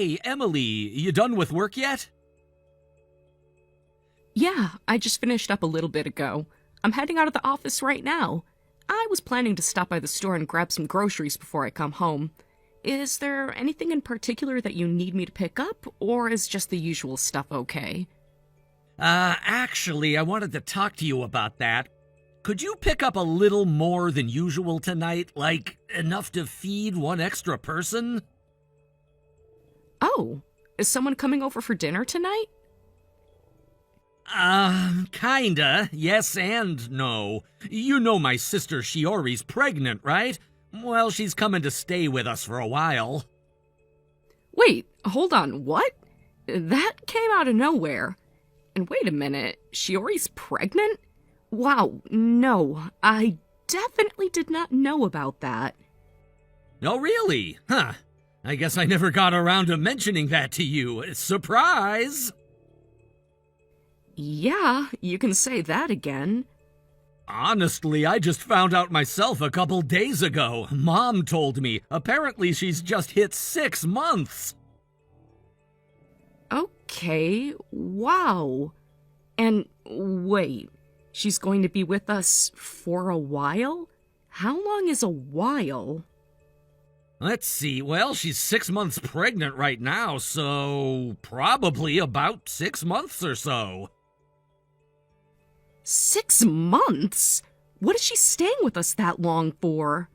Hey, Emily, you done with work yet? Yeah, I just finished up a little bit ago. I'm heading out of the office right now. I was planning to stop by the store and grab some groceries before I come home. Is there anything in particular that you need me to pick up, or is just the usual stuff okay? Actually, I wanted to talk to you about that. Could you pick up a little more than usual tonight? Like, enough to feed one extra person? Oh, is someone coming over for dinner tonight? Kinda. Yes and no. You know my sister Shiori's pregnant, right? Well, she's coming to stay with us for a while. Wait, hold on, what? That came out of nowhere. And wait a minute, Shiori's pregnant? Wow, no, I definitely did not know about that. Oh, really? Huh. I guess I never got around to mentioning that to you. Surprise! Yeah, you can say that again. Honestly, I just found out myself a couple days ago. Mom told me. Apparently, she's just hit 6 months. Okay, wow. And wait, she's going to be with us for a while? How long is a while? Let's see. Well, she's 6 months pregnant right now, so probably about 6 months or so. 6 months? What is she staying with us that long for?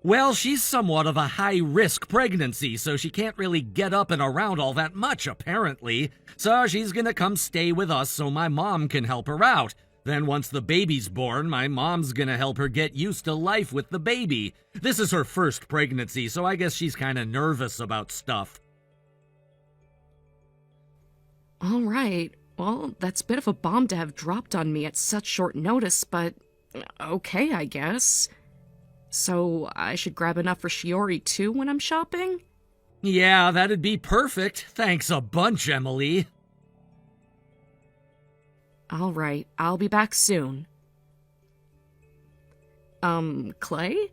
Well, she's somewhat of a high-risk pregnancy, so she can't really get up and around all that much, apparently. So she's gonna come stay with us so my mom can help her out. Then once the baby's born, my mom's gonna help her get used to life with the baby. This is her first pregnancy, so I guess she's kinda nervous about stuff. All right, well, that's a bit of a bomb to have dropped on me at such short notice, but okay, I guess. So I should grab enough for Shiori too when I'm shopping? Yeah, that'd be perfect. Thanks a bunch, Emily. All right, I'll be back soon. Clay?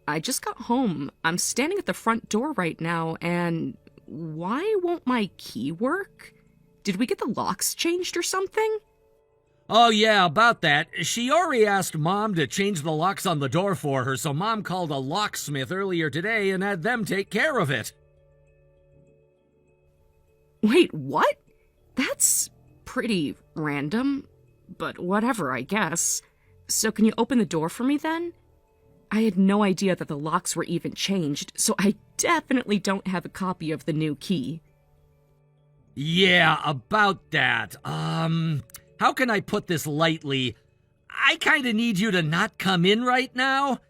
I just got home. I'm standing at the front door right now, and why won't my key work? Did we get the locks changed or something? Oh yeah, about that. Shiori asked Mom to change the locks on the door for her, so Mom called a locksmith earlier today and had them take care of it. Wait, what? That's pretty random, but whatever, I guess. So can you open the door for me then? I had no idea that the locks were even changed, so I definitely don't have a copy of the new key. Yeah, about that. How can I put this lightly? I kinda need you to not come in right now.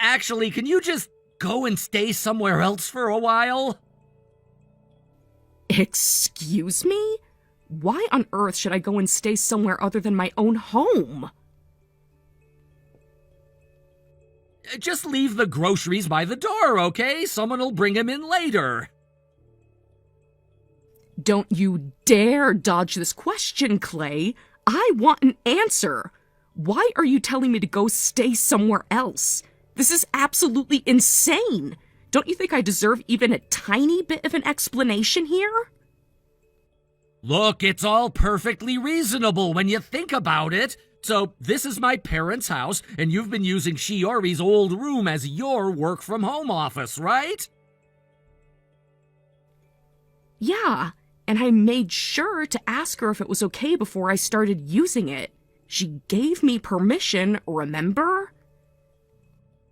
Actually, can you just go and stay somewhere else for a while? Excuse me? Why on earth should I go and stay somewhere other than my own home? Just leave the groceries by the door, okay? Someone will bring them in later. Don't you dare dodge this question, Clay. I want an answer. Why are you telling me to go stay somewhere else? This is absolutely insane. Don't you think I deserve even a tiny bit of an explanation here? Look, it's all perfectly reasonable when you think about it. So, this is my parents' house, and you've been using Shiori's old room as your work-from-home office, right? Yeah, and I made sure to ask her if it was okay before I started using it. She gave me permission, remember?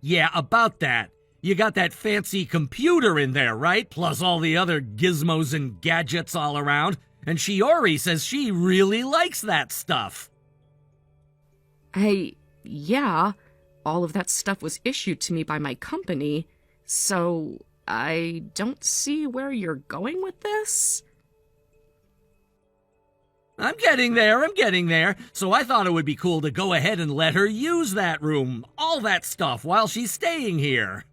Yeah, about that. You got that fancy computer in there, right? Plus all the other gizmos and gadgets all around. And Shiori says she really likes that stuff. Yeah, all of that stuff was issued to me by my company, so I don't see where you're going with this. I'm getting there. So I thought it would be cool to go ahead and let her use that room, all that stuff, while she's staying here.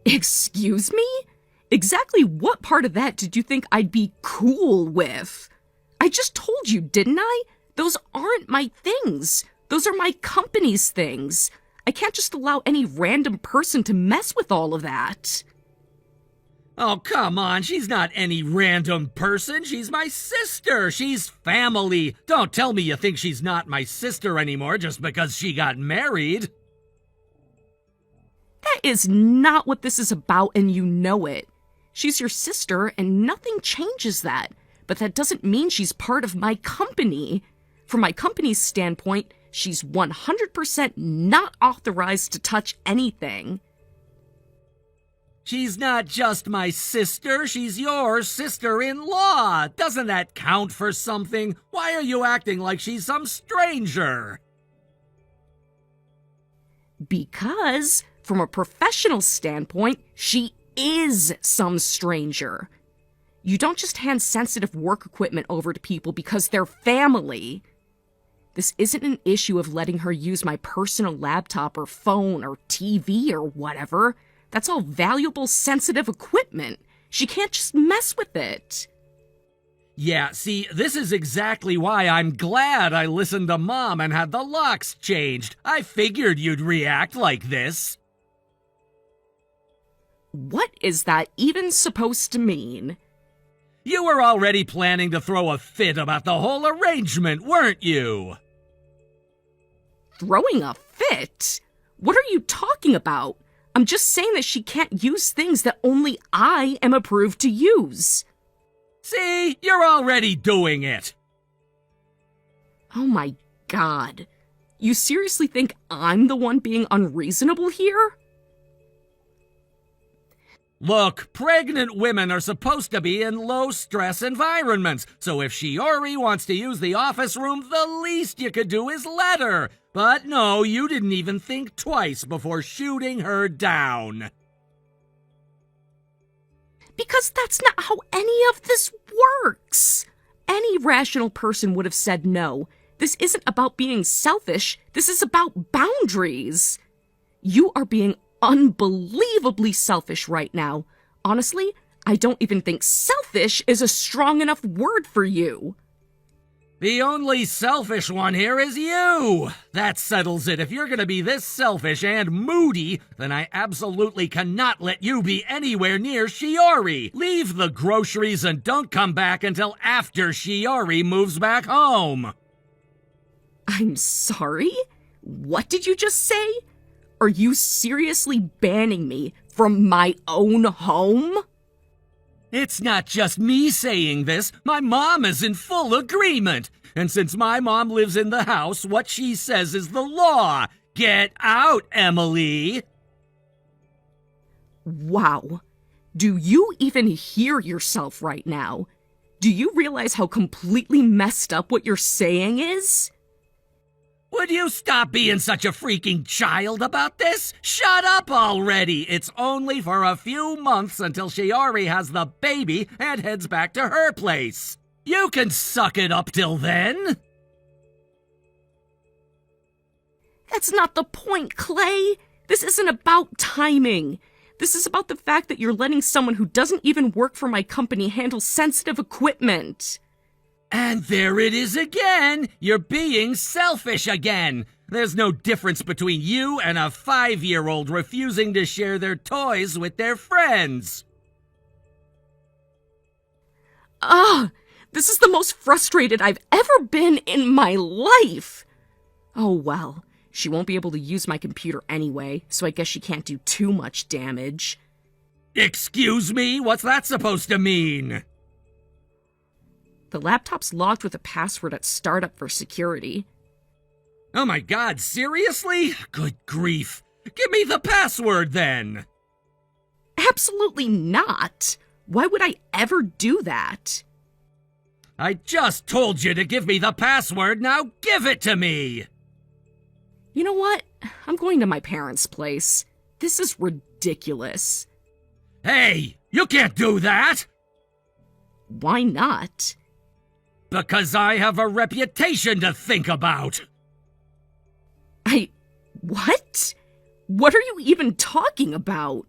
Excuse me? Exactly what part of that did you think I'd be cool with? I just told you, didn't I? Those aren't my things. Those are my company's things. I can't just allow any random person to mess with all of that. Oh, come on, she's not any random person. She's my sister. She's family. Don't tell me you think she's not my sister anymore just because she got married. That is not what this is about, and you know it. She's your sister, and nothing changes that. But that doesn't mean she's part of my company. From my company's standpoint, she's 100% not authorized to touch anything. She's not just my sister, she's your sister-in-law. Doesn't that count for something? Why are you acting like she's some stranger? Because, from a professional standpoint, she is some stranger. You don't just hand sensitive work equipment over to people because they're family. This isn't an issue of letting her use my personal laptop or phone or TV or whatever. That's all valuable, sensitive equipment. She can't just mess with it. Yeah, see, this is exactly why I'm glad I listened to Mom and had the locks changed. I figured you'd react like this. What is that even supposed to mean? You were already planning to throw a fit about the whole arrangement, weren't you? Throwing a fit? What are you talking about? I'm just saying that she can't use things that only I am approved to use. See, you're already doing it. Oh my god. You seriously think I'm the one being unreasonable here? Look, pregnant women are supposed to be in low-stress environments, so if Shiori wants to use the office room, the least you could do is let her. But no, you didn't even think twice before shooting her down. Because that's not how any of this works. Any rational person would have said no. This isn't about being selfish. This is about boundaries. You are being unbelievably selfish right now. Honestly, I don't even think selfish is a strong enough word for you. The only selfish one here is you. That settles it. If you're gonna be this selfish and moody, then I absolutely cannot let you be anywhere near Shiori. Leave the groceries and don't come back until after Shiori moves back home. I'm sorry? What did you just say? Are you seriously banning me from my own home? It's not just me saying this. My mom is in full agreement. And since my mom lives in the house, what she says is the law. Get out, Emily. Wow. Do you even hear yourself right now? Do you realize how completely messed up what you're saying is? Would you stop being such a freaking child about this? Shut up already! It's only for a few months until Shiori has the baby and heads back to her place. You can suck it up till then. That's not the point, Clay. This isn't about timing. This is about the fact that you're letting someone who doesn't even work for my company handle sensitive equipment. And there it is again! You're being selfish again! There's no difference between you and a 5-year-old refusing to share their toys with their friends. This is the most frustrated I've ever been in my life! Oh well, she won't be able to use my computer anyway, so I guess she can't do too much damage. Excuse me? What's that supposed to mean? The laptop's logged with a password at startup for security. Oh my god, seriously? Good grief. Give me the password then! Absolutely not! Why would I ever do that? I just told you to give me the password, now give it to me! You know what? I'm going to my parents' place. This is ridiculous. Hey, you can't do that! Why not? Because I have a reputation to think about! What? What are you even talking about?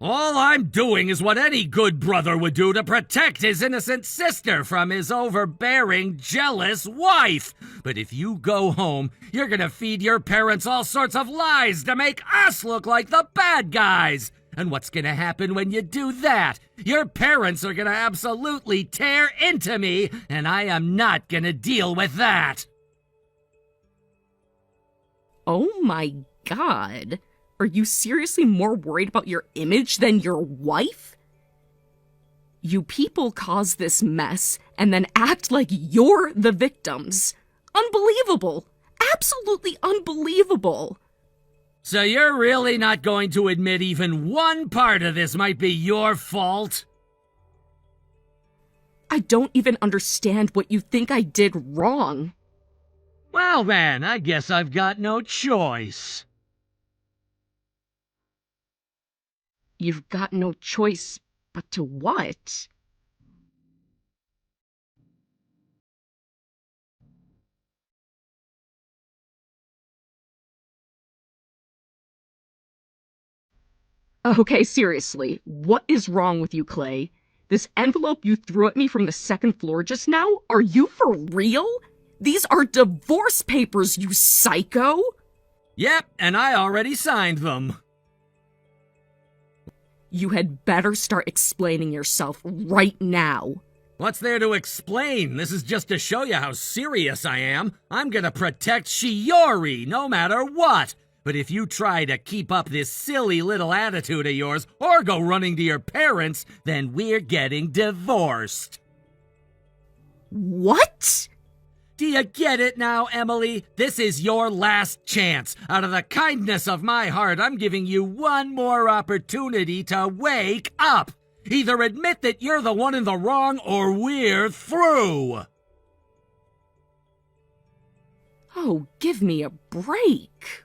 All I'm doing is what any good brother would do to protect his innocent sister from his overbearing, jealous wife. But if you go home, you're gonna feed your parents all sorts of lies to make us look like the bad guys. And what's gonna happen when you do that? Your parents are gonna absolutely tear into me, and I am not gonna deal with that. Oh my god. Are you seriously more worried about your image than your wife? You people cause this mess and then act like you're the victims. Unbelievable. Absolutely unbelievable. So you're really not going to admit even one part of this might be your fault? I don't even understand what you think I did wrong. Well then, I guess I've got no choice. You've got no choice but to what? Okay, seriously, what is wrong with you, Clay? This envelope you threw at me from the second floor just now? Are you for real? These are divorce papers, you psycho! Yep, and I already signed them. You had better start explaining yourself right now. What's there to explain? This is just to show you how serious I am. I'm gonna protect Shiori no matter what. But if you try to keep up this silly little attitude of yours or go running to your parents, then we're getting divorced. What? Do you get it now, Emily? This is your last chance. Out of the kindness of my heart, I'm giving you one more opportunity to wake up. Either admit that you're the one in the wrong or we're through. Oh, give me a break.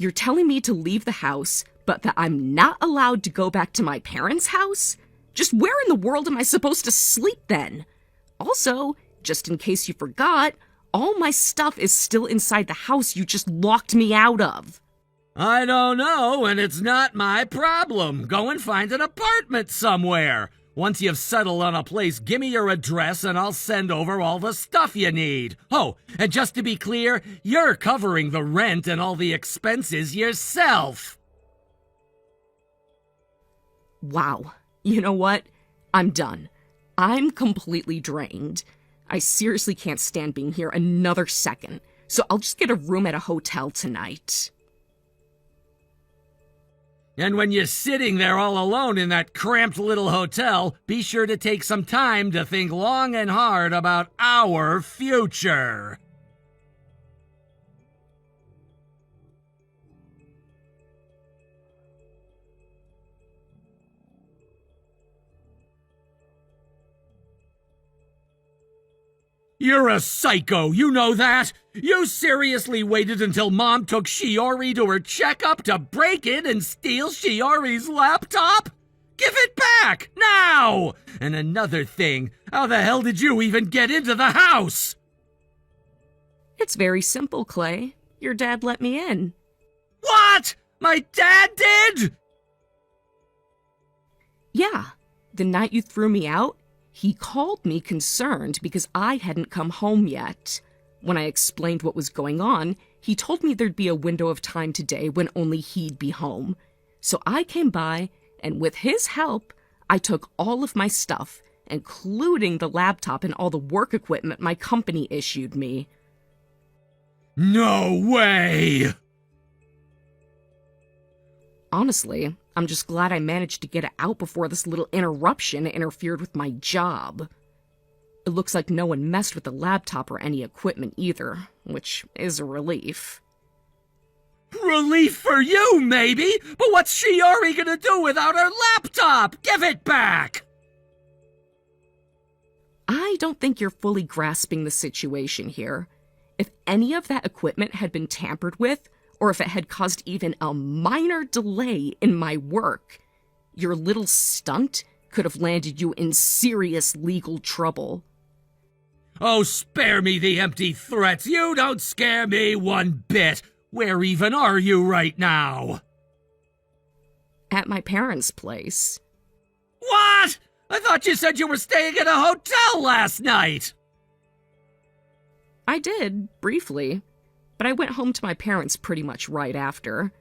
You're telling me to leave the house, but that I'm not allowed to go back to my parents' house? Just where in the world am I supposed to sleep then? Also, just in case you forgot, all my stuff is still inside the house you just locked me out of. I don't know, and it's not my problem. Go and find an apartment somewhere. Once you've settled on a place, give me your address and I'll send over all the stuff you need. Oh, and just to be clear, you're covering the rent and all the expenses yourself. Wow. You know what? I'm done. I'm completely drained. I seriously can't stand being here another second, so I'll just get a room at a hotel tonight. And when you're sitting there all alone in that cramped little hotel, be sure to take some time to think long and hard about our future. You're a psycho, you know that? You seriously waited until Mom took Shiori to her checkup to break in and steal Shiori's laptop? Give it back, now! And another thing, how the hell did you even get into the house? It's very simple, Clay. Your dad let me in. What? My dad did? Yeah, the night you threw me out, he called me concerned because I hadn't come home yet. When I explained what was going on, he told me there'd be a window of time today when only he'd be home. So I came by, and with his help, I took all of my stuff, including the laptop and all the work equipment my company issued me. No way! Honestly, I'm just glad I managed to get it out before this little interruption interfered with my job. It looks like no one messed with the laptop or any equipment either, which is a relief. Relief for you, maybe? But what's Shiori gonna do without her laptop? Give it back! I don't think you're fully grasping the situation here. If any of that equipment had been tampered with, or if it had caused even a minor delay in my work, your little stunt could have landed you in serious legal trouble. Oh, spare me the empty threats. You don't scare me one bit. Where even are you right now? At my parents' place. What? I thought you said you were staying at a hotel last night. I did, briefly, but I went home to my parents pretty much right after.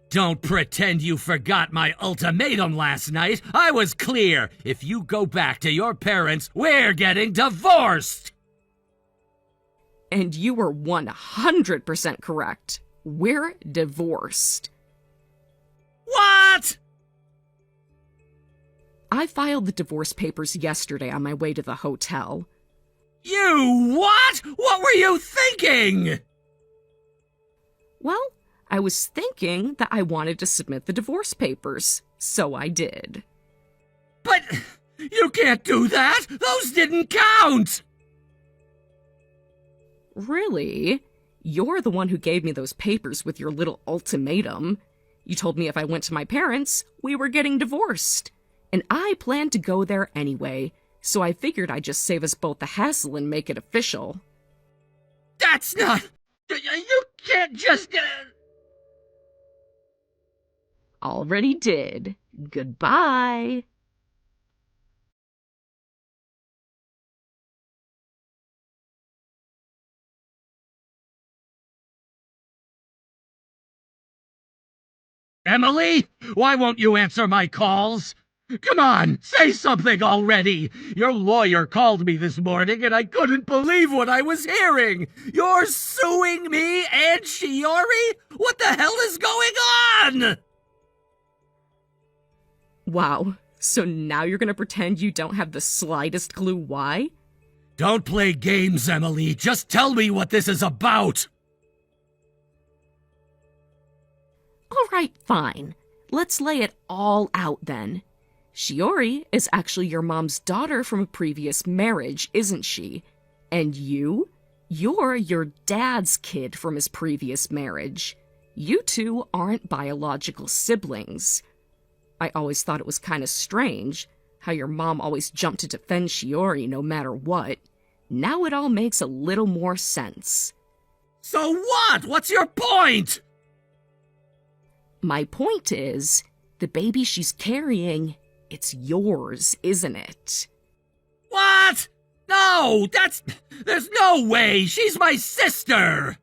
Don't pretend you forgot my ultimatum last night. I was clear. If you go back to your parents, we're getting divorced. And you were 100% correct. We're divorced. What? I filed the divorce papers yesterday on my way to the hotel. You what? What were you thinking? Well, I was thinking that I wanted to submit the divorce papers, so I did. But you can't do that! Those didn't count! Really? You're the one who gave me those papers with your little ultimatum. You told me if I went to my parents, we were getting divorced. And I planned to go there anyway, so I figured I'd just save us both the hassle and make it official. That's not... You can't just... Already did. Goodbye. Emily? Why won't you answer my calls? Come on, say something already! Your lawyer called me this morning and I couldn't believe what I was hearing! You're suing me and Shiori? What the hell is going on? Wow, so now you're gonna pretend you don't have the slightest clue why? Don't play games, Emily. Just tell me what this is about! Alright, fine. Let's lay it all out then. Shiori is actually your mom's daughter from a previous marriage, isn't she? And you're your dad's kid from his previous marriage. You two aren't biological siblings. I always thought it was kind of strange how your mom always jumped to defend Shiori no matter what. Now it all makes a little more sense. So what? What's your point? My point is, the baby she's carrying, it's yours, isn't it? What? No, there's no way! She's my sister!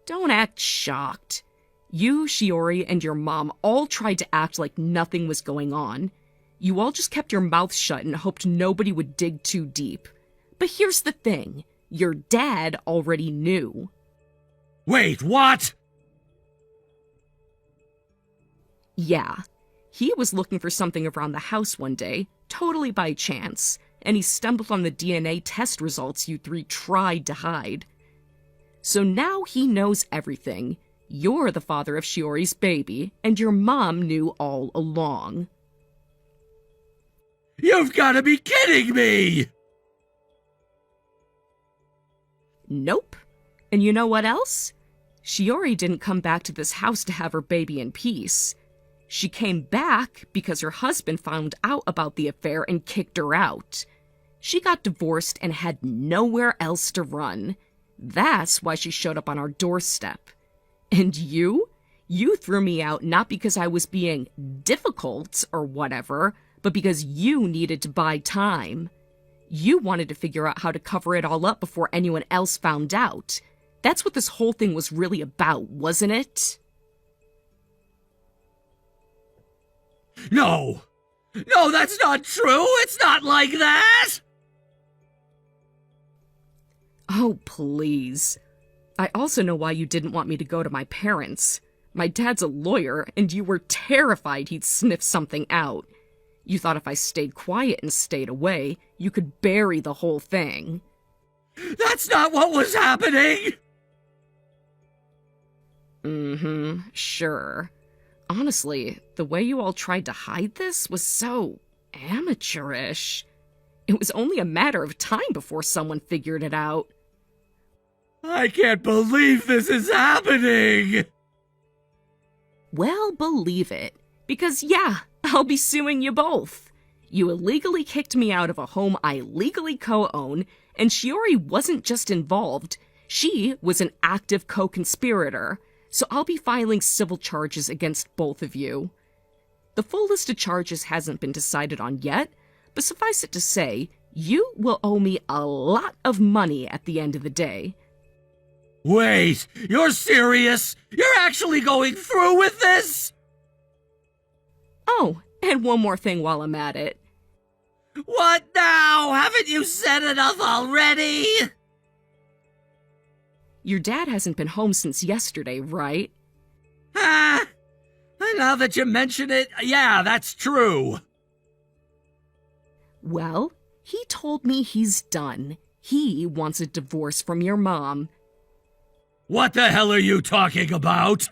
Don't act shocked. You, Shiori, and your mom all tried to act like nothing was going on. You all just kept your mouth shut and hoped nobody would dig too deep. But here's the thing. Your dad already knew. Wait, what? Yeah. He was looking for something around the house one day, totally by chance, and he stumbled on the DNA test results you three tried to hide. So now he knows everything. You're the father of Shiori's baby, and your mom knew all along. You've gotta be kidding me! Nope. And you know what else? Shiori didn't come back to this house to have her baby in peace. She came back because her husband found out about the affair and kicked her out. She got divorced and had nowhere else to run. That's why she showed up on our doorstep. And you? You threw me out not because I was being difficult or whatever, but because you needed to buy time. You wanted to figure out how to cover it all up before anyone else found out. That's what this whole thing was really about, wasn't it? No! No, that's not true! It's not like that! Oh, please. I also know why you didn't want me to go to my parents. My dad's a lawyer, and you were terrified he'd sniff something out. You thought if I stayed quiet and stayed away, you could bury the whole thing. That's not what was happening! Sure. Honestly, the way you all tried to hide this was so amateurish. It was only a matter of time before someone figured it out. I can't believe this is happening! Well, believe it. Because yeah, I'll be suing you both. You illegally kicked me out of a home I legally co-own, and Shiori wasn't just involved. She was an active co-conspirator. So I'll be filing civil charges against both of you. The full list of charges hasn't been decided on yet, but suffice it to say, you will owe me a lot of money at the end of the day. Wait, you're serious? You're actually going through with this? Oh, and one more thing while I'm at it. What now? Haven't you said enough already? Your dad hasn't been home since yesterday, right? Ah, now that you mention it, yeah, that's true. Well, he told me he's done. He wants a divorce from your mom. What the hell are you talking about?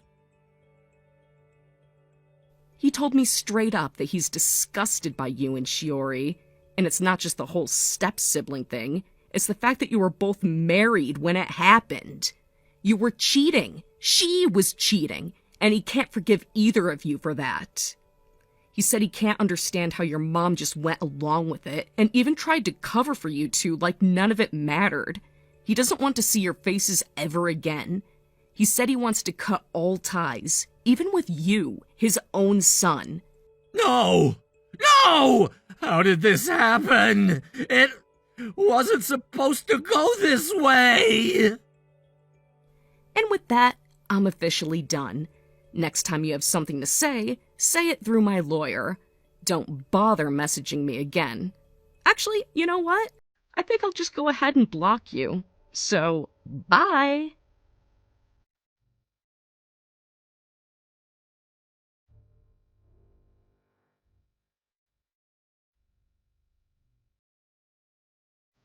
He told me straight up that he's disgusted by you and Shiori. And it's not just the whole step-sibling thing. It's the fact that you were both married when it happened. You were cheating. She was cheating. And he can't forgive either of you for that. He said he can't understand how your mom just went along with it and even tried to cover for you two like none of it mattered. He doesn't want to see your faces ever again. He said he wants to cut all ties, even with you, his own son. No! No! How did this happen? It wasn't supposed to go this way! And with that, I'm officially done. Next time you have something to say it through my lawyer. Don't bother messaging me again. Actually, you know what? I think I'll just go ahead and block you. So, bye!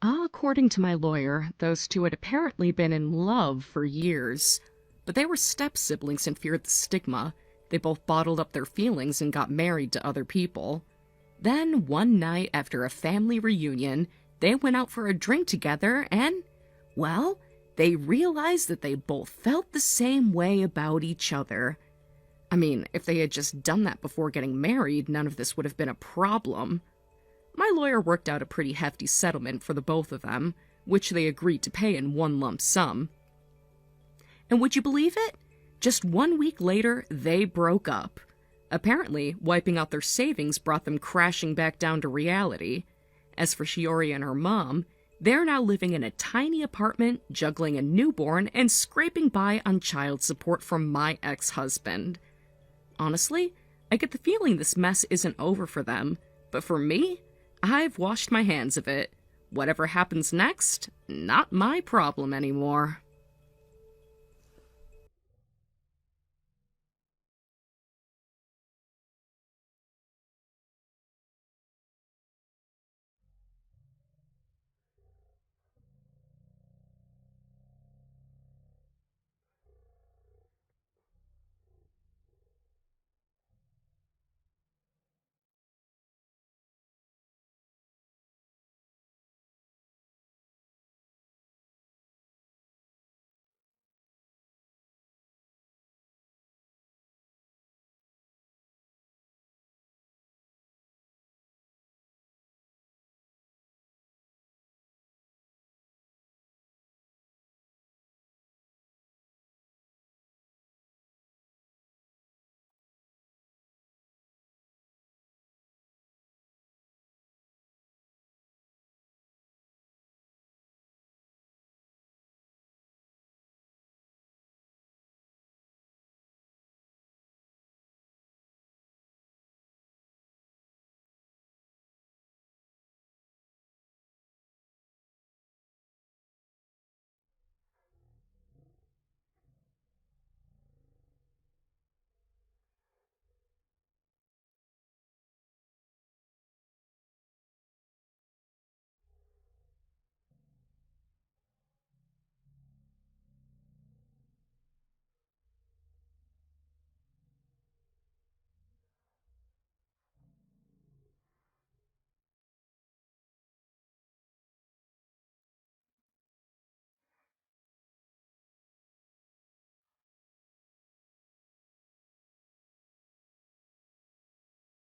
According to my lawyer, those two had apparently been in love for years. But they were step-siblings and feared the stigma. They both bottled up their feelings and got married to other people. Then, one night after a family reunion, they went out for a drink together and, well, they realized that they both felt the same way about each other. I mean, if they had just done that before getting married, none of this would have been a problem. My lawyer worked out a pretty hefty settlement for the both of them, which they agreed to pay in one lump sum. And would you believe it? Just 1 week later, they broke up. Apparently, wiping out their savings brought them crashing back down to reality. As for Shiori and her mom, they're now living in a tiny apartment, juggling a newborn, and scraping by on child support from my ex-husband. Honestly, I get the feeling this mess isn't over for them, but for me, I've washed my hands of it. Whatever happens next, not my problem anymore.